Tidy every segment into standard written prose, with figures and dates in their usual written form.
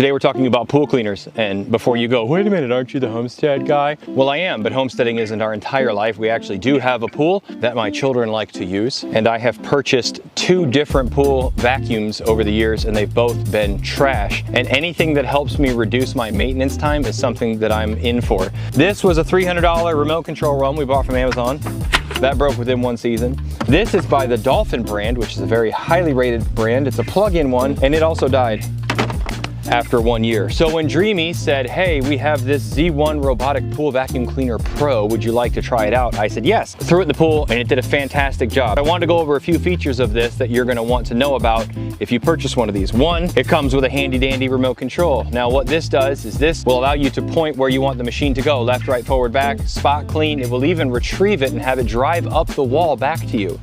Today we're talking about pool cleaners, and before you go, wait a minute, aren't you the homestead guy? Well, I am, but homesteading isn't our entire life. We actually do have a pool that my children like to use, and I have purchased 2 different pool vacuums over the years, and they've both been trash. And anything that helps me reduce my maintenance time is something that I'm in for. This was a $300 remote control one we bought from Amazon. That broke within 1 season. This is by the Dolphin brand, which is a very highly rated brand. It's a plug-in one, and it also died after 1 year. So when Dreamy said, hey, we have this Z1 Robotic Pool Vacuum Cleaner Pro, would you like to try it out? I said yes. Threw it in the pool and it did a fantastic job. I wanted to go over a few features of this that you're gonna want to know about if you purchase one of these. One, it comes with a handy dandy remote control. Now what this does is this will allow you to point where you want the machine to go, left, right, forward, back, spot clean. It will even retrieve it and have it drive up the wall back to you.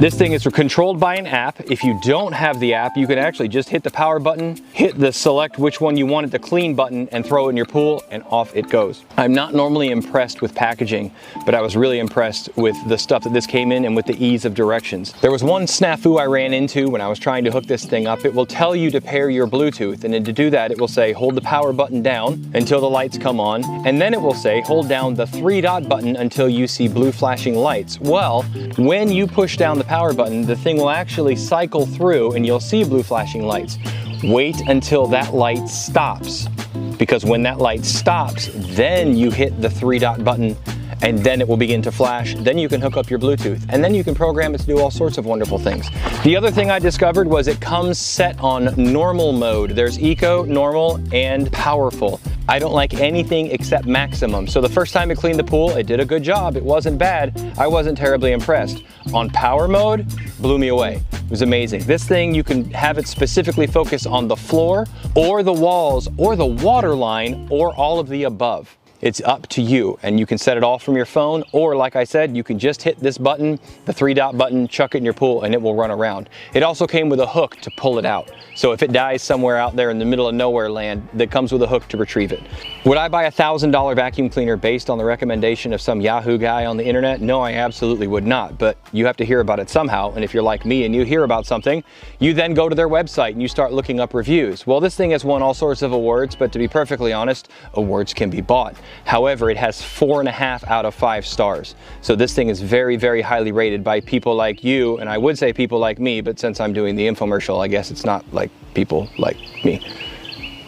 This thing is controlled by an app. If you don't have the app, you can actually just hit the power button, hit the select which one you want it to clean button, and throw it in your pool, and off it goes. I'm not normally impressed with packaging, but I was really impressed with the stuff that this came in and with the ease of directions. There was one snafu I ran into when I was trying to hook this thing up. It will tell you to pair your Bluetooth, and then to do that, it will say hold the power button down until the lights come on, and then it will say hold down the 3-dot button until you see blue flashing lights. Well, when you push down the power button, the thing will actually cycle through and you'll see blue flashing lights. Wait until that light stops, because when that light stops, then you hit the 3-dot button and then it will begin to flash. Then you can hook up your Bluetooth and then you can program it to do all sorts of wonderful things. The other thing I discovered was it comes set on normal mode. There's eco, normal, and powerful. I don't like anything except maximum. So the first time it cleaned the pool, it did a good job. It wasn't bad. I wasn't terribly impressed. On power mode, blew me away. It was amazing. This thing, you can have it specifically focus on the floor or the walls or the water line or all of the above. It's up to you, and you can set it all from your phone, or like I said, you can just hit this button, the 3-dot button, chuck it in your pool, and it will run around. It also came with a hook to pull it out. So if it dies somewhere out there in the middle of nowhere land, that comes with a hook to retrieve it. Would I buy a $1,000 vacuum cleaner based on the recommendation of some Yahoo guy on the internet? No, I absolutely would not, but you have to hear about it somehow, and if you're like me and you hear about something, you then go to their website and you start looking up reviews. Well, this thing has won all sorts of awards, but to be perfectly honest, awards can be bought. However, it has 4.5 out of 5 stars. So this thing is very, very highly rated by people like you, and I would say people like me, but since I'm doing the infomercial, I guess it's not like people like me.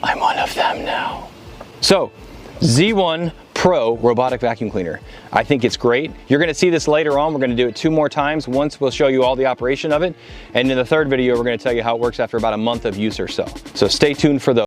I'm one of them now. So, Z1 Pro Robotic Vacuum Cleaner. I think it's great. You're gonna see this later on. We're gonna do it 2 more times. Once we'll show you all the operation of it, and in the 3rd video, we're gonna tell you how it works after about a month of use or so. So stay tuned for those.